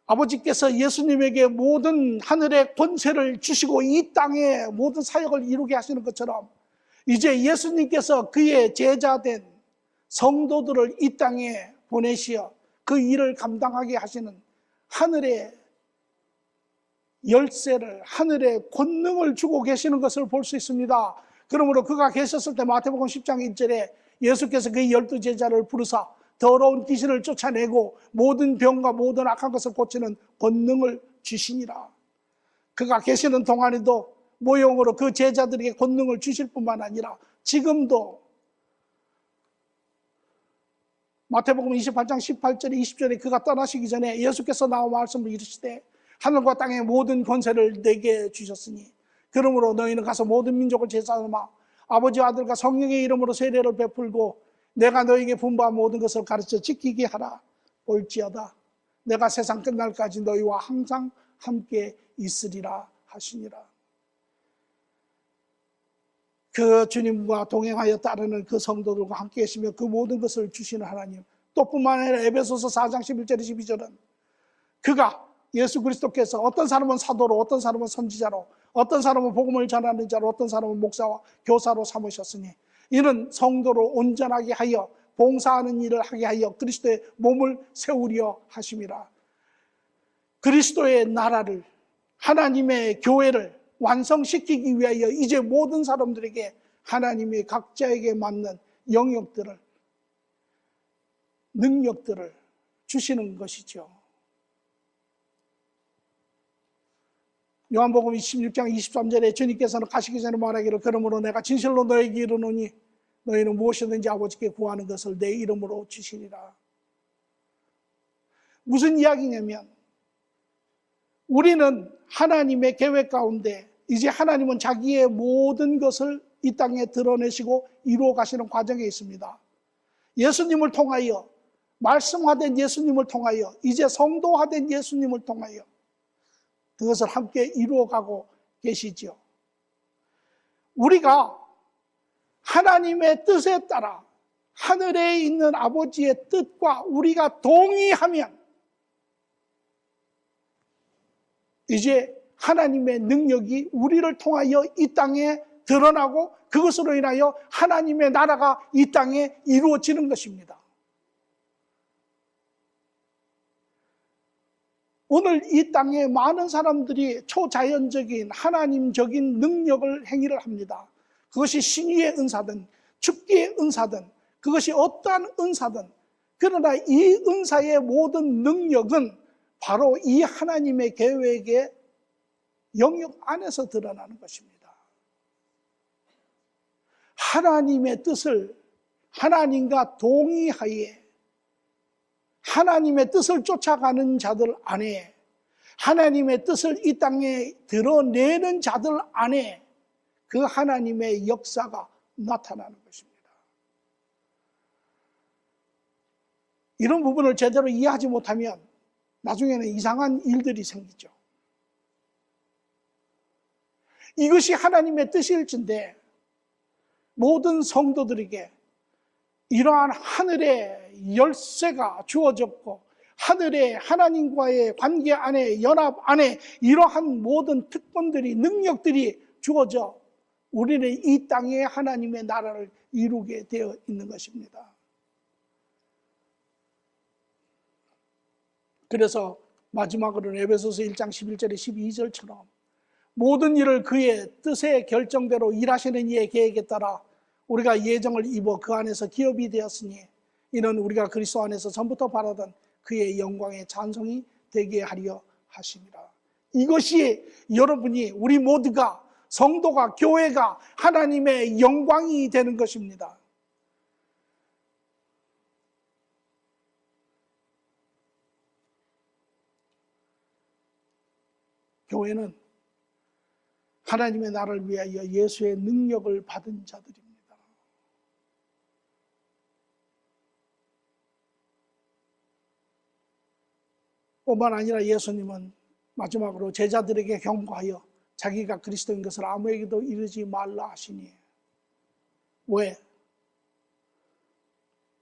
아버지께서 예수님에게 모든 하늘의 권세를 주시고 이 땅에 모든 사역을 이루게 하시는 것처럼 이제 예수님께서 그의 제자된 성도들을 이 땅에 보내시어 그 일을 감당하게 하시는 하늘의 열쇠를, 하늘의 권능을 주고 계시는 것을 볼 수 있습니다. 그러므로 그가 계셨을 때 마태복음 10장 1절에 예수께서 그의 12제자를 부르사 더러운 귀신을 쫓아내고 모든 병과 모든 악한 것을 고치는 권능을 주시니라. 그가 계시는 동안에도 모형으로 그 제자들에게 권능을 주실 뿐만 아니라 지금도 마태복음 28장 18절에 20절에 그가 떠나시기 전에 예수께서 나와 말씀을 이르시되 하늘과 땅의 모든 권세를 내게 주셨으니 그러므로 너희는 가서 모든 민족을 제사하마 아버지와 아들과 성령의 이름으로 세례를 베풀고 내가 너희에게 분부한 모든 것을 가르쳐 지키게 하라. 올지어다 내가 세상 끝날까지 너희와 항상 함께 있으리라 하시니라. 그 주님과 동행하여 따르는 그 성도들과 함께 계시며 그 모든 것을 주시는 하나님, 또 뿐만 아니라 에베소서 4장 11절에 12절은 그가 예수 그리스도께서 어떤 사람은 사도로, 어떤 사람은 선지자로, 어떤 사람은 복음을 전하는 자로, 어떤 사람은 목사와 교사로 삼으셨으니 이는 성도를 온전하게 하여 봉사하는 일을 하게 하여 그리스도의 몸을 세우려 하심이라. 그리스도의 나라를, 하나님의 교회를 완성시키기 위하여 이제 모든 사람들에게 하나님의 각자에게 맞는 영역들을, 능력들을 주시는 것이죠. 요한복음 26장 23절에 주님께서는 가시기 전에 말하기를 그러므로 내가 진실로 너에게 이르노니 너희는 무엇이든지 아버지께 구하는 것을 내 이름으로 주시리라. 무슨 이야기냐면 우리는 하나님의 계획 가운데 이제 하나님은 자기의 모든 것을 이 땅에 드러내시고 이루어 가시는 과정에 있습니다. 예수님을 통하여, 말씀화된 예수님을 통하여, 이제 성도화된 예수님을 통하여 그것을 함께 이루어가고 계시죠. 우리가 하나님의 뜻에 따라 하늘에 있는 아버지의 뜻과 우리가 동의하면 이제 하나님의 능력이 우리를 통하여 이 땅에 드러나고 그것으로 인하여 하나님의 나라가 이 땅에 이루어지는 것입니다. 오늘 이 땅에 많은 사람들이 초자연적인 하나님적인 능력을 행위를 합니다. 그것이 신위의 은사든 축기의 은사든 그것이 어떠한 은사든, 그러나 이 은사의 모든 능력은 바로 이 하나님의 계획의 영역 안에서 드러나는 것입니다. 하나님의 뜻을 하나님과 동의하에 하나님의 뜻을 쫓아가는 자들 안에, 하나님의 뜻을 이 땅에 드러내는 자들 안에 그 하나님의 역사가 나타나는 것입니다. 이런 부분을 제대로 이해하지 못하면 나중에는 이상한 일들이 생기죠. 이것이 하나님의 뜻일진데 모든 성도들에게 이러한 하늘의 열쇠가 주어졌고 하늘의 하나님과의 관계 안에, 연합 안에 이러한 모든 특권들이, 능력들이 주어져 우리는 이 땅에 하나님의 나라를 이루게 되어 있는 것입니다. 그래서 마지막으로는 에베소서 1장 11절에 12절처럼 모든 일을 그의 뜻의 결정대로 일하시는 이의 계획에 따라 우리가 예정을 입어 그 안에서 기업이 되었으니 이는 우리가 그리스도 안에서 전부터 바라던 그의 영광의 찬송이 되게 하려 하심이라. 이것이 여러분이, 우리 모두가, 성도가, 교회가 하나님의 영광이 되는 것입니다. 교회는 하나님의 나라를 위하여 예수의 능력을 받은 자들입니다. 뿐만 아니라 예수님은 마지막으로 제자들에게 경고하여 자기가 그리스도인 것을 아무에게도 이르지 말라 하시니, 왜?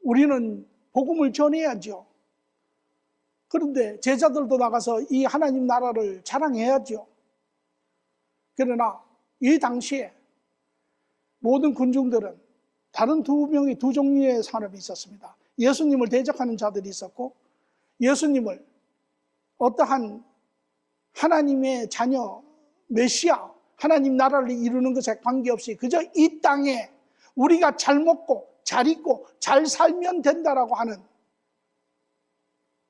우리는 복음을 전해야죠. 그런데 제자들도 나가서 이 하나님 나라를 자랑해야죠. 그러나 이 당시에 모든 군중들은 다른 두 종류의 사람이 있었습니다. 예수님을 대적하는 자들이 있었고, 예수님을 어떠한 하나님의 자녀, 메시아, 하나님 나라를 이루는 것에 관계없이 그저 이 땅에 우리가 잘 먹고 잘 입고 잘 살면 된다라고 하는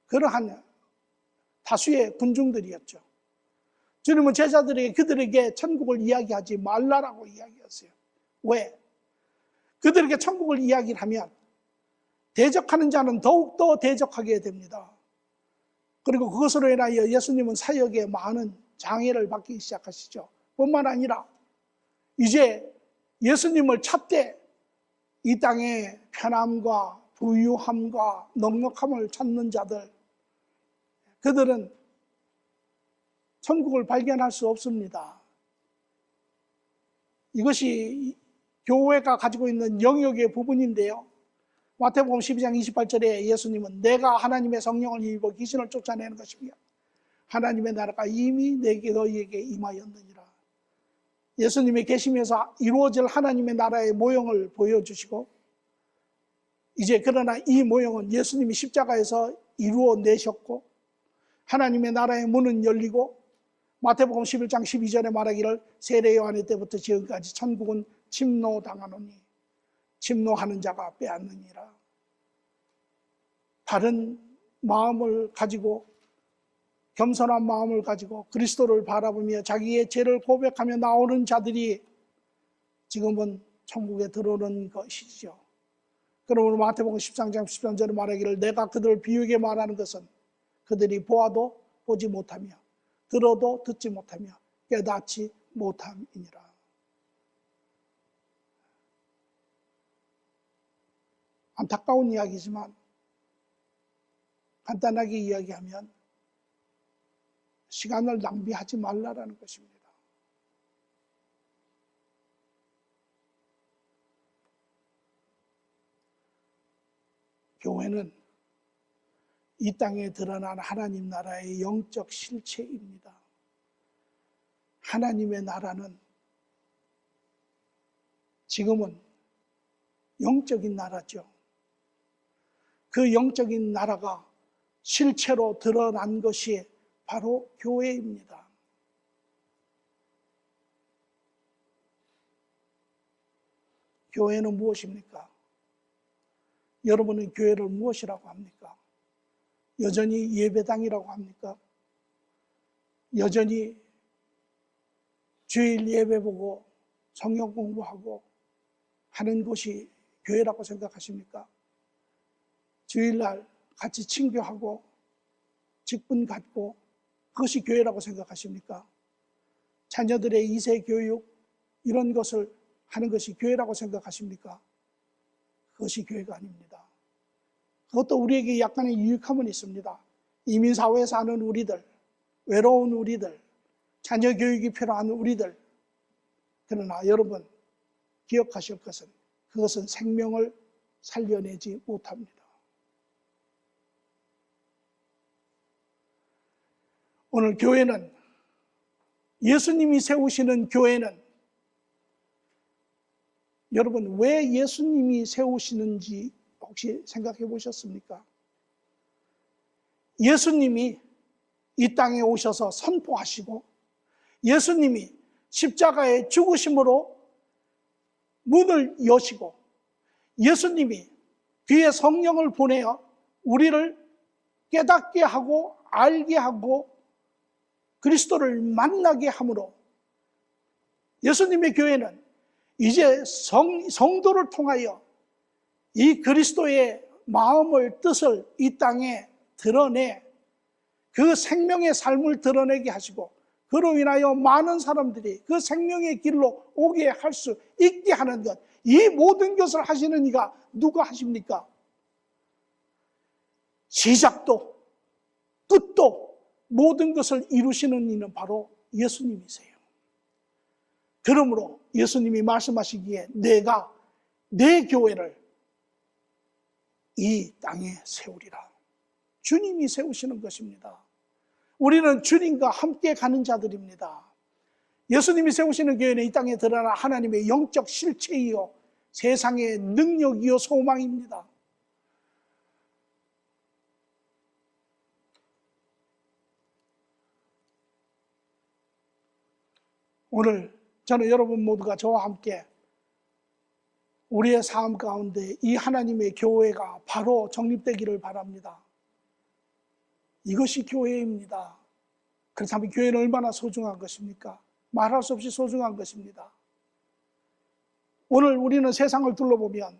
그러한 다수의 군중들이었죠. 주님은 제자들에게 그들에게 천국을 이야기하지 말라라고 이야기했어요. 왜? 그들에게 천국을 이야기를 하면 대적하는 자는 더욱더 대적하게 됩니다. 그리고 그것으로 인하여 예수님은 사역에 많은 장애를 받기 시작하시죠. 뿐만 아니라 이제 예수님을 찾되 이 땅의 편함과 부유함과 넉넉함을 찾는 자들, 그들은 천국을 발견할 수 없습니다. 이것이 교회가 가지고 있는 영역의 부분인데요. 마태복음 12장 28절에 예수님은 내가 하나님의 성령을 입어 귀신을 쫓아내는 것이며 하나님의 나라가 이미 너희에게 임하였느니라. 예수님이 계시면서 이루어질 하나님의 나라의 모형을 보여주시고, 이제 그러나 이 모형은 예수님이 십자가에서 이루어내셨고 하나님의 나라의 문은 열리고 마태복음 11장 12절에 말하기를 세례 요한의 때부터 지금까지 천국은 침노당하노니 침노하는 자가 빼앗느니라. 바른 마음을 가지고, 겸손한 마음을 가지고 그리스도를 바라보며 자기의 죄를 고백하며 나오는 자들이 지금은 천국에 들어오는 것이죠. 그러므로 마태복음 13장 13절에 말하기를 내가 그들을 비유하게 말하는 것은 그들이 보아도 보지 못하며 들어도 듣지 못하며 깨닫지 못함이니라. 안타까운 이야기지만 간단하게 이야기하면 시간을 낭비하지 말라라는 것입니다. 교회는 이 땅에 드러난 하나님 나라의 영적 실체입니다. 하나님의 나라는 지금은 영적인 나라죠. 그 영적인 나라가 실체로 드러난 것이 바로 교회입니다. 교회는 무엇입니까? 여러분은 교회를 무엇이라고 합니까? 여전히 예배당이라고 합니까? 여전히 주일 예배 보고 성경 공부하고 하는 곳이 교회라고 생각하십니까? 주일날 같이 친교하고 직분 갖고 그것이 교회라고 생각하십니까? 자녀들의 2세 교육 이런 것을 하는 것이 교회라고 생각하십니까? 그것이 교회가 아닙니다. 그것도 우리에게 약간의 유익함은 있습니다. 이민사회에 사는 우리들, 외로운 우리들, 자녀 교육이 필요한 우리들. 그러나 여러분 기억하실 것은 그것은 생명을 살려내지 못합니다. 오늘 교회는, 예수님이 세우시는 교회는, 여러분 왜 예수님이 세우시는지 혹시 생각해 보셨습니까? 예수님이 이 땅에 오셔서 선포하시고 예수님이 십자가의 죽으심으로 문을 여시고 예수님이 그의 성령을 보내어 우리를 깨닫게 하고 알게 하고 그리스도를 만나게 함으로 예수님의 교회는 이제 성도를 통하여 이 그리스도의 마음을, 뜻을 이 땅에 드러내 그 생명의 삶을 드러내게 하시고 그로 인하여 많은 사람들이 그 생명의 길로 오게 할 수 있게 하는 것, 이 모든 것을 하시는 이가 누가 하십니까? 시작도 끝도 모든 것을 이루시는 이는 바로 예수님이세요. 그러므로 예수님이 말씀하시기에 내가 내 교회를 이 땅에 세우리라. 주님이 세우시는 것입니다. 우리는 주님과 함께 가는 자들입니다. 예수님이 세우시는 교회는 이 땅에 드러난 하나님의 영적 실체이요 세상의 능력이요 소망입니다. 오늘 저는 여러분 모두가 저와 함께 우리의 삶 가운데 이 하나님의 교회가 바로 정립되기를 바랍니다. 이것이 교회입니다. 그렇다면 교회는 얼마나 소중한 것입니까? 말할 수 없이 소중한 것입니다. 오늘 우리는 세상을 둘러보면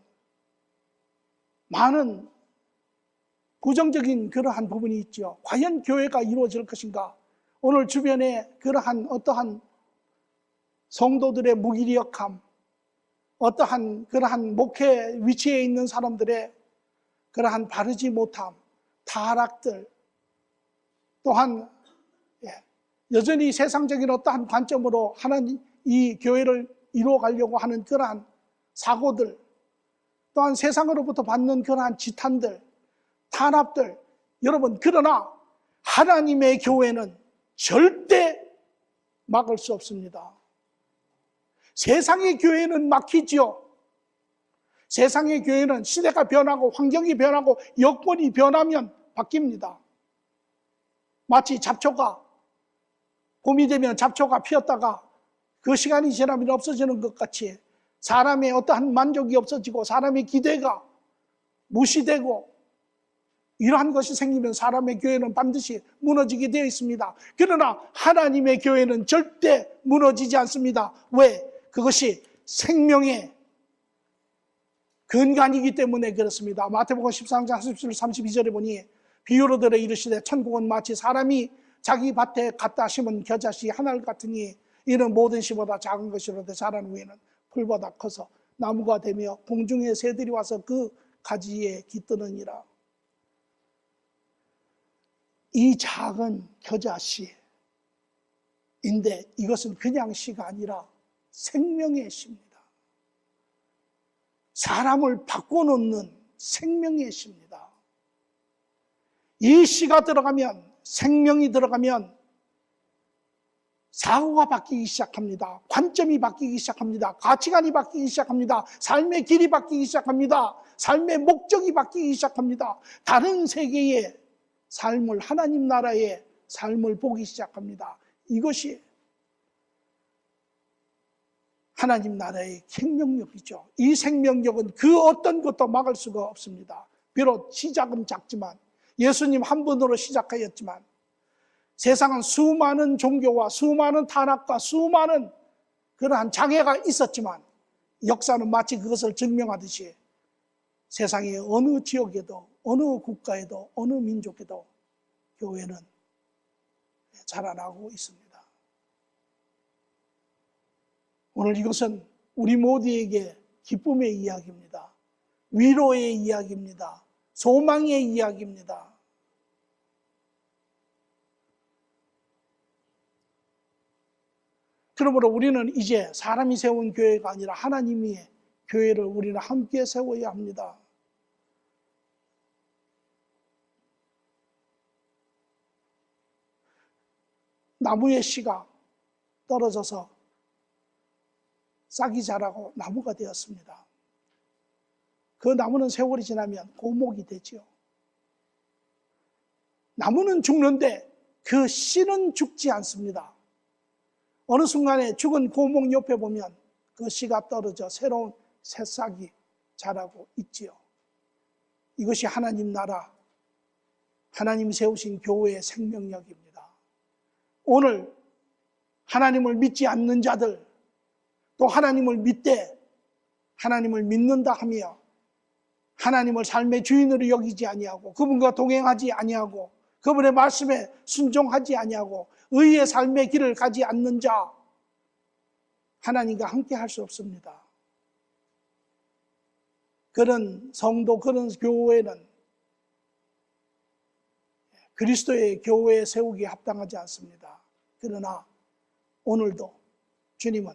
많은 부정적인 그러한 부분이 있죠. 과연 교회가 이루어질 것인가? 오늘 주변에 그러한 어떠한 성도들의 무기력함, 어떠한 그러한 목회 위치에 있는 사람들의 그러한 바르지 못함, 타락들, 또한 여전히 세상적인 어떠한 관점으로 하나님 이 교회를 이루어가려고 하는 그러한 사고들, 또한 세상으로부터 받는 그러한 지탄들, 탄압들, 여러분 그러나 하나님의 교회는 절대 막을 수 없습니다. 세상의 교회는 막히지요. 세상의 교회는 시대가 변하고 환경이 변하고 여건이 변하면 바뀝니다. 마치 잡초가 봄이 되면 잡초가 피었다가 그 시간이 지나면 없어지는 것 같이 사람의 어떠한 만족이 없어지고 사람의 기대가 무시되고 이러한 것이 생기면 사람의 교회는 반드시 무너지게 되어 있습니다. 그러나 하나님의 교회는 절대 무너지지 않습니다. 왜? 그것이 생명의 근간이기 때문에 그렇습니다. 마태복음 13장 37, 32절에 보니 비유로 들어 이르시되 천국은 마치 사람이 자기 밭에 갖다 심은 겨자씨 하늘 같으니 이는 모든 씨보다 작은 것이로되 자란 후에는 풀보다 커서 나무가 되며 공중의 새들이 와서 그 가지에 깃드느니라. 이 작은 겨자씨인데 이것은 그냥 씨가 아니라 생명의 씨입니다. 사람을 바꿔놓는 생명의 씨입니다. 이 씨가 들어가면, 생명이 들어가면 사고가 바뀌기 시작합니다. 관점이 바뀌기 시작합니다. 가치관이 바뀌기 시작합니다. 삶의 길이 바뀌기 시작합니다. 삶의 목적이 바뀌기 시작합니다. 다른 세계의 삶을, 하나님 나라의 삶을 보기 시작합니다. 이것이 하나님 나라의 생명력이죠. 이 생명력은 그 어떤 것도 막을 수가 없습니다. 비록 시작은 작지만, 예수님 한 분으로 시작하였지만 세상은 수많은 종교와 수많은 탄압과 수많은 그러한 장애가 있었지만 역사는 마치 그것을 증명하듯이 세상의 어느 지역에도 어느 국가에도 어느 민족에도 교회는 자라나고 있습니다. 오늘 이것은 우리 모두에게 기쁨의 이야기입니다. 위로의 이야기입니다. 소망의 이야기입니다. 그러므로 우리는 이제 사람이 세운 교회가 아니라 하나님이 교회를 우리는 함께 세워야 합니다. 나무의 씨가 떨어져서 싹이 자라고 나무가 되었습니다. 그 나무는 세월이 지나면 고목이 되지요. 나무는 죽는데 그 씨는 죽지 않습니다. 어느 순간에 죽은 고목 옆에 보면 그 씨가 떨어져 새로운 새싹이 자라고 있지요. 이것이 하나님 나라, 하나님이 세우신 교회의 생명력입니다. 오늘 하나님을 믿지 않는 자들, 또 하나님을 믿되 하나님을 믿는다 하며 하나님을 삶의 주인으로 여기지 아니하고 그분과 동행하지 아니하고 그분의 말씀에 순종하지 아니하고 의의 삶의 길을 가지 않는 자, 하나님과 함께 할 수 없습니다. 그런 성도, 그런 교회는 그리스도의 교회에 세우기에 합당하지 않습니다. 그러나 오늘도 주님은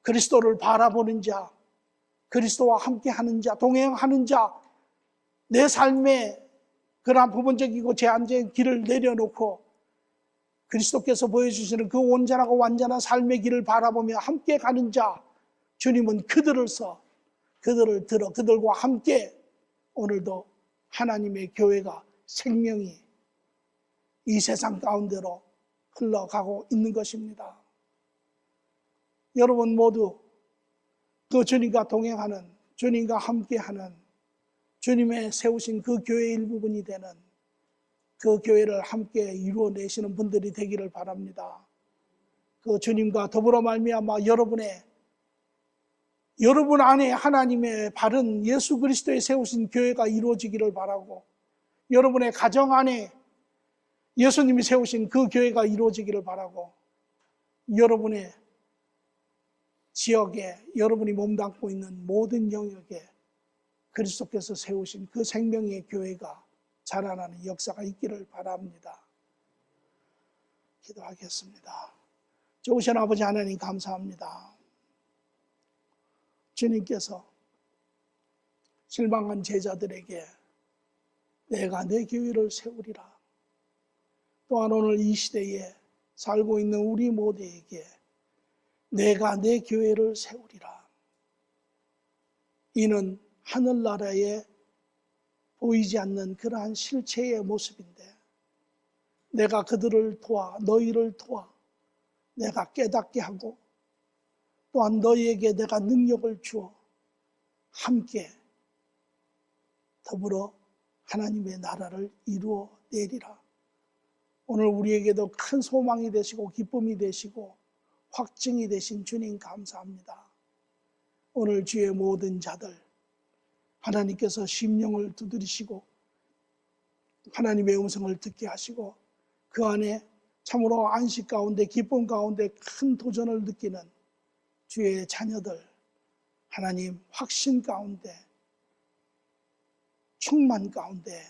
그리스도를 바라보는 자, 그리스도와 함께하는 자, 동행하는 자, 내 삶에 그러한 부분적이고 제한적인 길을 내려놓고 그리스도께서 보여주시는 그 온전하고 완전한 삶의 길을 바라보며 함께 가는 자, 주님은 그들을 들어 그들과 함께 오늘도 하나님의 교회가 생명이 이 세상 가운데로 흘러가고 있는 것입니다. 여러분 모두 그 주님과 동행하는, 주님과 함께하는, 주님의 세우신 그 교회의 일부분이 되는 그 교회를 함께 이루어내시는 분들이 되기를 바랍니다. 그 주님과 더불어 말미암아 여러분 안에 하나님의 바른 예수 그리스도의 세우신 교회가 이루어지기를 바라고, 여러분의 가정 안에 예수님이 세우신 그 교회가 이루어지기를 바라고, 여러분의 지역에, 여러분이 몸담고 있는 모든 영역에 그리스도께서 세우신 그 생명의 교회가 자라나는 역사가 있기를 바랍니다. 기도하겠습니다. 좋으신 아버지 하나님 감사합니다. 주님께서 실망한 제자들에게 내가 내 교회를 세우리라. 또한 오늘 이 시대에 살고 있는 우리 모두에게 내가 내 교회를 세우리라. 이는 하늘나라에 보이지 않는 그러한 실체의 모습인데 내가 그들을 도와, 너희를 도와 내가 깨닫게 하고 또한 너희에게 내가 능력을 주어 함께 더불어 하나님의 나라를 이루어내리라. 오늘 우리에게도 큰 소망이 되시고 기쁨이 되시고 확증이 되신 주님 감사합니다. 오늘 주의 모든 자들 하나님께서 심령을 두드리시고 하나님의 음성을 듣게 하시고 그 안에 참으로 안식 가운데 기쁨 가운데 큰 도전을 느끼는 주의 자녀들, 하나님 확신 가운데 충만 가운데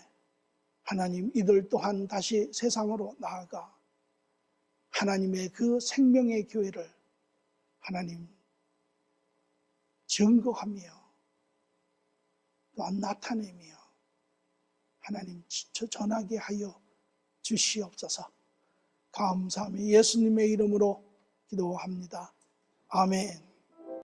하나님 이들 또한 다시 세상으로 나아가 하나님의 그 생명의 교회를 하나님 증거하며 또한 나타내며 하나님 전하게 하여 주시옵소서. 감사하며 예수님의 이름으로 기도합니다. 아멘.